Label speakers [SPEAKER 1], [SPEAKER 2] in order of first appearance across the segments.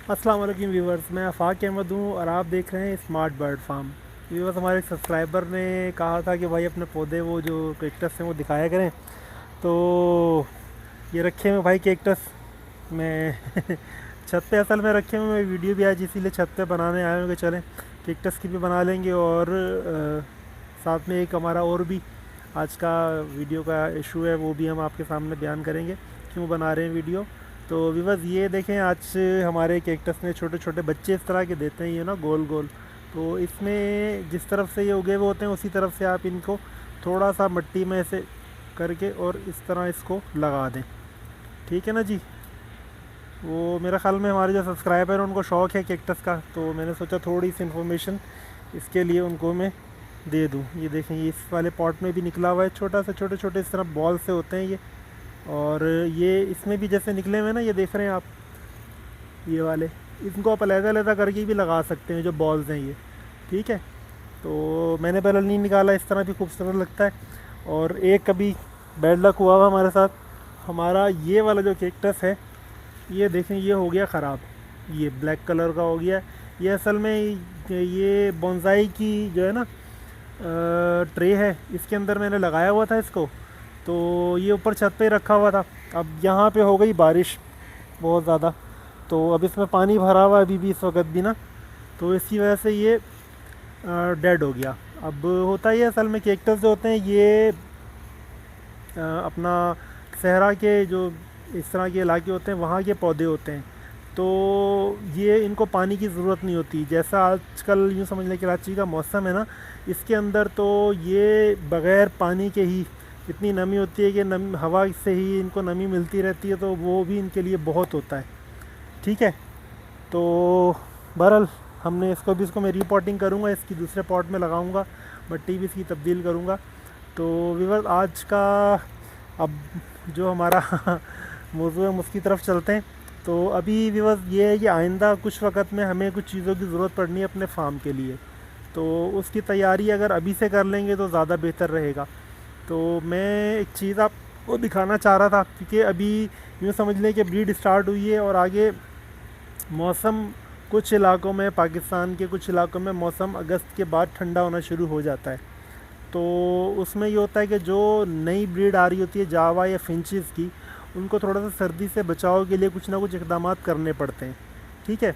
[SPEAKER 1] अस्सलाम वालेकुम व्यूवर्स, मैं आफाक अहमद हूँ और आप देख रहे हैं स्मार्ट बर्ड फार्म। व्यूवर्स, हमारे एक सब्सक्राइबर ने कहा था कि भाई अपने पौधे वो जो कैक्टस हैं वो दिखाया करें। तो ये रखे हुए भाई कैक्टस मैं छत पे असल में रखे हुए, मैं वीडियो भी आज इसीलिए छत पे बनाने आए हूँ कि चलें कैक्टस की भी बना लेंगे और साथ में एक हमारा और भी आज का वीडियो का इशू है, वो भी हम आपके सामने बयान करेंगे क्यों बना रहे हैं वीडियो। तो विवज़ ये देखें, आज हमारे कैक्टस में छोटे छोटे बच्चे इस तरह के देते हैं, ये ना गोल गोल। तो इसमें जिस तरफ से ये उगे हुए होते हैं उसी तरफ से आप इनको थोड़ा सा मिट्टी में ऐसे करके और इस तरह इसको लगा दें। ठीक है ना जी। वो मेरा ख्याल में हमारे जो सब्सक्राइबर हैं उनको शौक़ है कैक्टस का, तो मैंने सोचा थोड़ी सी इन्फॉर्मेशन इसके लिए उनको मैं दे दूँ। ये देखें, ये इस वाले पॉट में भी निकला हुआ है छोटा सा, छोटे छोटे इस तरह बॉल से होते हैं ये। और ये इसमें भी जैसे निकले हुए हैं ना, ये देख रहे हैं आप, ये वाले इनको आप अलग-अलग करके भी लगा सकते हैं, जो बॉल्स हैं ये। ठीक है, तो मैंने पहले नहीं निकाला, इस तरह भी खूबसूरत लगता है। और एक कभी बैड लक हुआ हमारे साथ, हमारा ये वाला जो कैक्टस है ये देखें, ये हो गया ख़राब, ये ब्लैक कलर का हो गया। ये असल में ये बोनसाई की जो है ना ट्रे है, इसके अंदर मैंने लगाया हुआ था इसको, तो ये ऊपर छत पे ही रखा हुआ था। अब यहाँ पे हो गई बारिश बहुत ज़्यादा, तो अब इसमें पानी भरा हुआ है अभी भी इस वक्त भी ना, तो इसकी वजह से ये डेड हो गया। अब होता ही है असल में, कैक्टस जो होते हैं ये अपना सहरा के जो इस तरह के इलाके होते हैं वहाँ के पौधे होते हैं, तो ये इनको पानी की ज़रूरत नहीं होती। जैसा आजकल यूँ समझ लें कराची का मौसम है ना, इसके अंदर तो ये बग़ैर पानी के ही इतनी नमी होती है कि हवा से ही इनको नमी मिलती रहती है, तो वो भी इनके लिए बहुत होता है। ठीक है, तो बहरहाल हमने इसको मैं रीपॉटिंग करूँगा, इसकी दूसरे पॉट में लगाऊँगा, मिट्टी भी इसकी तब्दील करूँगा। तो व्यूअर्स, आज का अब जो हमारा मौजू है उसकी तरफ चलते हैं। तो अभी व्यूअर्स ये है कि आइंदा कुछ वक्त में हमें कुछ चीज़ों की ज़रूरत पड़नी है अपने फार्म के लिए, तो उसकी तैयारी अगर अभी से कर लेंगे तो ज़्यादा बेहतर रहेगा। तो मैं एक चीज़ आपको दिखाना चाह रहा था, क्योंकि अभी यूँ समझ लें कि ब्रीड स्टार्ट हुई है और आगे मौसम कुछ इलाकों में, पाकिस्तान के कुछ इलाकों में मौसम अगस्त के बाद ठंडा होना शुरू हो जाता है। तो उसमें ये होता है कि जो नई ब्रीड आ रही होती है जावा या फिंचेस की, उनको थोड़ा सा सर्दी से बचाव के लिए कुछ ना कुछ इक़दाम करने पड़ते हैं। ठीक है,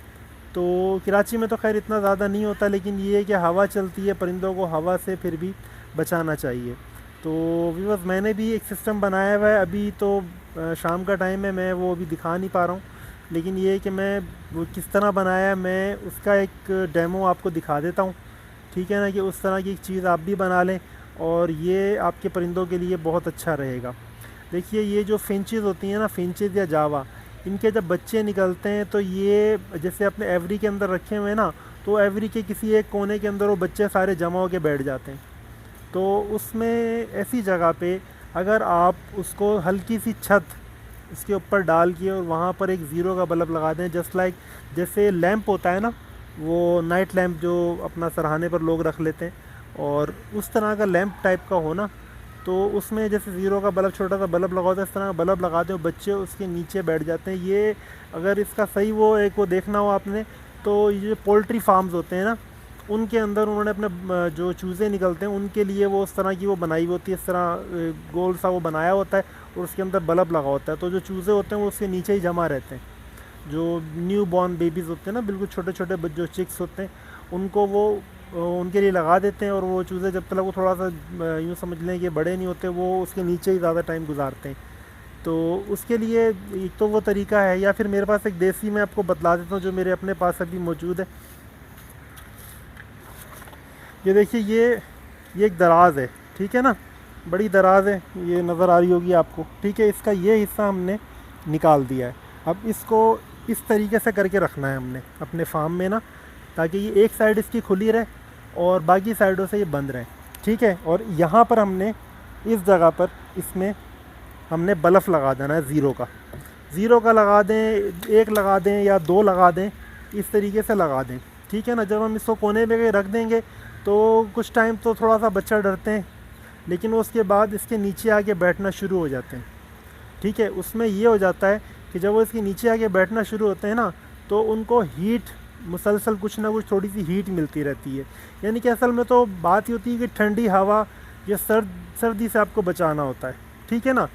[SPEAKER 1] तो कराची में तो खैर इतना ज़्यादा नहीं होता, लेकिन ये है कि हवा चलती है, परिंदों को हवा से फिर भी बचाना चाहिए। तो व्यूअर्स, मैंने भी एक सिस्टम बनाया हुआ है, अभी तो शाम का टाइम है, मैं वो अभी दिखा नहीं पा रहा हूँ, लेकिन ये है कि मैं वो किस तरह बनाया, मैं उसका एक डेमो आपको दिखा देता हूँ। ठीक है ना, कि उस तरह की एक चीज़ आप भी बना लें और ये आपके परिंदों के लिए बहुत अच्छा रहेगा। देखिए, ये जो फिंचेस होती हैं ना, फिंचेस या जावा, इनके जब बच्चे निकलते हैं तो ये जैसे अपने एवरी के अंदर रखे हुए हैं ना, तो एवरी के किसी एक कोने के अंदर वो बच्चे सारे जमा होकर बैठ जाते हैं। तो उसमें ऐसी जगह पे अगर आप उसको हल्की सी छत इसके ऊपर डाल के और वहाँ पर एक ज़ीरो का बल्ब लगा दें, जस्ट लाइक जैसे लैंप होता है ना, वो नाइट लैंप जो अपना सरहाने पर लोग रख लेते हैं, और उस तरह का लैंप टाइप का हो ना, तो उसमें जैसे ज़ीरो का बल्ब, छोटा सा बल्ब लगा होता है, इस तरह का बल्ब लगा दें, बच्चे उसके नीचे बैठ जाते हैं। ये अगर इसका सही वो एक वो देखना हो आपने, तो ये पोल्ट्री फार्म्स होते हैं ना, उनके अंदर उन्होंने अपने जो चूज़े निकलते हैं उनके लिए वो उस तरह की वो बनाई हुई होती है, इस तरह गोल सा वो बनाया होता है और उसके अंदर बल्ब लगा होता है। तो जो चूज़े होते हैं वो उसके नीचे ही जमा रहते हैं। जो न्यू बॉर्न बेबीज़ होते हैं ना, बिल्कुल छोटे छोटे जो चिक्स होते हैं, उनको वो उनके लिए लगा देते हैं, और वो चूज़े जब तक वो थोड़ा सा यूँ समझ लें कि बड़े नहीं होते, वो उसके नीचे ही ज़्यादा टाइम गुजारते हैं। तो उसके लिए एक तो वो तरीका है, या फिर मेरे पास एक देसी मैं आपको बतला देता हूँ जो मेरे अपने पास अभी मौजूद है। ये देखिए, ये एक दराज है, ठीक है ना, बड़ी दराज है, ये नज़र आ रही होगी आपको। ठीक है, इसका ये हिस्सा हमने निकाल दिया है। अब इसको इस तरीके से करके रखना है हमने अपने फार्म में ना, ताकि ये एक साइड इसकी खुली रहे और बाकी साइडों से ये बंद रहे। ठीक है, और यहाँ पर हमने इस जगह पर इसमें हमने बल्ब लगा देना है, ज़ीरो का लगा दें, एक लगा दें या दो लगा दें, इस तरीके से लगा दें। ठीक है ना, जब हम इसको कोने में रख देंगे तो कुछ टाइम तो थोड़ा सा बच्चा डरते हैं, लेकिन उसके बाद इसके नीचे आके बैठना शुरू हो जाते हैं। ठीक है, उसमें ये हो जाता है कि जब वो इसके नीचे आके बैठना शुरू होते हैं ना, तो उनको हीट मुसलसल कुछ ना कुछ थोड़ी सी हीट मिलती रहती है। यानी कि असल में तो बात ही होती है कि ठंडी हवा या सर्दी से आपको बचाना होता है, ठीक है ना।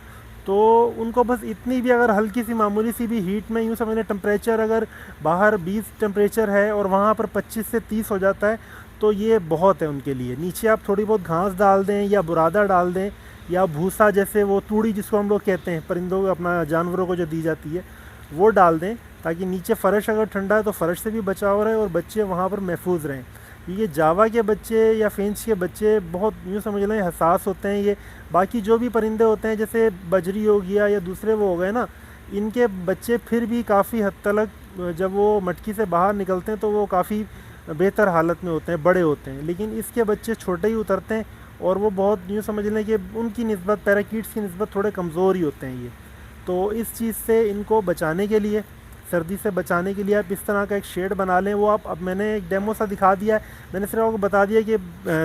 [SPEAKER 1] तो उनको बस इतनी भी अगर हल्की सी मामूली सी भी हीट में, यूँ समझ टेम्परेचर अगर बाहर 20 टेम्परेचर है और वहाँ पर 25 से 30 हो जाता है, तो ये बहुत है उनके लिए। नीचे आप थोड़ी बहुत घास डाल दें या बुरादा डाल दें या भूसा, जैसे वो तूड़ी जिसको हम लोग कहते हैं परिंदों को, अपना जानवरों को जो दी जाती है, वो डाल दें, ताकि नीचे फ़र्श अगर ठंडा है तो फ़र्श से भी बचाव रहे और बच्चे वहाँ पर महफूज रहें। ये जावा के बच्चे या फिंच के बच्चे बहुत यूँ समझ लें हसास होते हैं। ये बाकी जो भी परिंदे होते हैं जैसे बजरी हो गया या दूसरे वो हो गए ना, इनके बच्चे फिर भी काफ़ी हद तक जब वो मटकी से बाहर निकलते हैं तो वो काफ़ी बेहतर हालत में होते हैं, बड़े होते हैं। लेकिन इसके बच्चे छोटे ही उतरते हैं और वो बहुत यूँ समझ लें कि उनकी निस्बत पैराकीट्स की निस्बत थोड़े कमज़ोर ही होते हैं ये। तो इस चीज़ से इनको बचाने के लिए, सर्दी से बचाने के लिए आप इस तरह का एक शेड बना लें। वो आप, अब मैंने एक डेमो सा दिखा दिया है, मैंने सिर्फ आपको बता दिया कि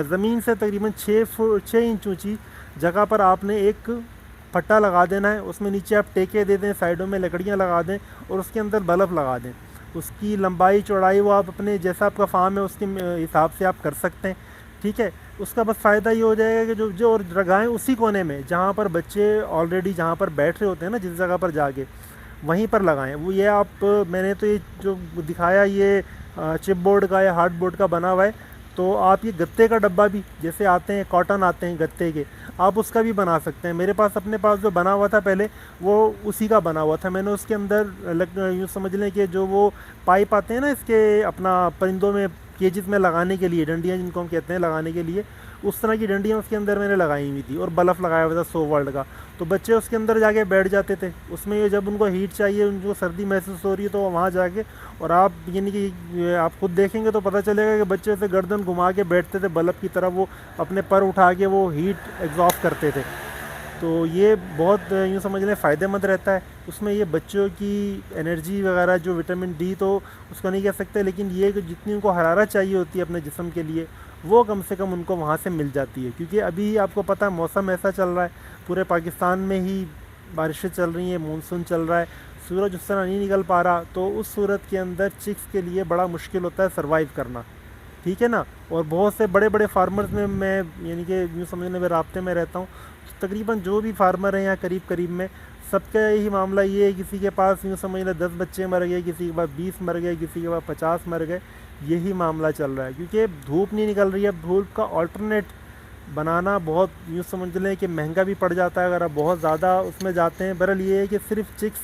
[SPEAKER 1] ज़मीन से तकरीबन 6 इंच ऊंची जगह पर आपने एक पट्टा लगा देना है। उसमें नीचे आप टेके दे दें, साइडों में लकड़ियाँ लगा दें और उसके अंदर बल्ब लगा दें। उसकी लंबाई चौड़ाई वो आप अपने जैसा आपका फार्म है उसके हिसाब से आप कर सकते हैं, ठीक है। उसका बस फ़ायदा ये हो जाएगा कि जो और लगाएँ उसी कोने में जहाँ पर बच्चे ऑलरेडी जहाँ पर बैठ रहे होते हैं ना, जिस जगह पर जाके, वहीं पर लगाएं। वो ये आप, मैंने तो ये जो दिखाया ये चिप बोर्ड का या हार्ड बोर्ड का बना हुआ है, तो आप ये गत्ते का डब्बा भी, जैसे आते हैं कॉटन आते हैं गत्ते के, आप उसका भी बना सकते हैं। मेरे पास अपने पास जो बना हुआ था पहले, वो उसी का बना हुआ था। मैंने उसके अंदर यूँ समझ लें कि जो वो पाइप आते हैं ना इसके, अपना परिंदों में केजेस में लगाने के लिए, डंडियाँ जिनको हम कहते हैं लगाने के लिए, उस तरह की डंडियाँ उसके अंदर मैंने लगाई हुई थी और बल्ब लगाया हुआ था 100 वाट का। तो बच्चे उसके अंदर जाके बैठ जाते थे उसमें। ये जब उनको हीट चाहिए, उनको सर्दी महसूस हो रही है, तो वहाँ जाके, और आप यानी कि आप खुद देखेंगे तो पता चलेगा कि बच्चे से गर्दन घुमा के बैठते थे बल्ब की तरफ, वो अपने पर उठा के वो हीट एग्जॉस्ट करते थे। तो ये बहुत यूँ समझ लें फ़ायदेमंद रहता है। उसमें ये बच्चों की एनर्जी वगैरह, जो विटामिन डी तो उसको नहीं कह सकते, लेकिन ये कि जितनी उनको हरारत चाहिए होती है अपने जिस्म के लिए, वो कम से कम उनको वहाँ से मिल जाती है। क्योंकि अभी आपको पता है मौसम ऐसा चल रहा है, पूरे पाकिस्तान में ही बारिशें चल रही हैं, मानसून चल रहा है, सूरज उस तरह नहीं निकल पा रहा, तो उस सूरत के अंदर चिक्स के लिए बड़ा मुश्किल होता है सर्वाइव करना, ठीक है ना। और बहुत से बड़े बड़े फार्मर्स में मैं यानी कि यूँ समझने में राब्ते में रहता हूँ, तो तकरीबन जो भी फार्मर हैं यहाँ करीब करीब में, सबका यही मामला ये है, किसी के पास यूँ समझ लें 10 बच्चे मर गए, किसी के पास 20 मर गए, किसी के पास 50 मर गए। यही मामला चल रहा है क्योंकि धूप नहीं निकल रही है। धूप का ऑल्टरनेट बनाना बहुत यूँ समझ लें कि महंगा भी पड़ जाता है अगर आप बहुत ज़्यादा उसमें जाते हैं। बहरहाल ये है कि सिर्फ चिक्स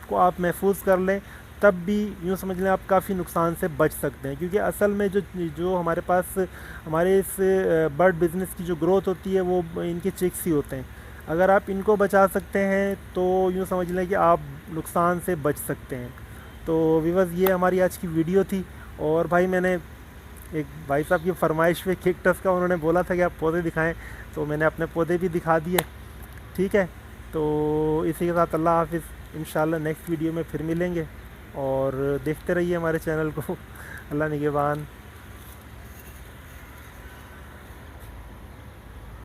[SPEAKER 1] को आप महफूज कर लें, तब भी यूँ समझ लें आप काफ़ी नुकसान से बच सकते हैं। क्योंकि असल में जो हमारे पास हमारे इस बर्ड बिज़नेस की जो ग्रोथ होती है वो इनके चिक्स ही होते हैं। अगर आप इनको बचा सकते हैं तो यूँ समझ लें कि आप नुकसान से बच सकते हैं। तो व्यूअर्स, ये हमारी आज की वीडियो थी। और भाई, मैंने एक भाई साहब की फरमाइश पे कैक्टस का, उन्होंने बोला था कि आप पौधे दिखाएं, तो मैंने अपने पौधे भी दिखा दिए, ठीक है। तो इसी के साथ अल्लाह हाफिज़। इंशाल्लाह नेक्स्ट वीडियो में फिर मिलेंगे और देखते रहिए हमारे चैनल को। अल्लाह निगहबान।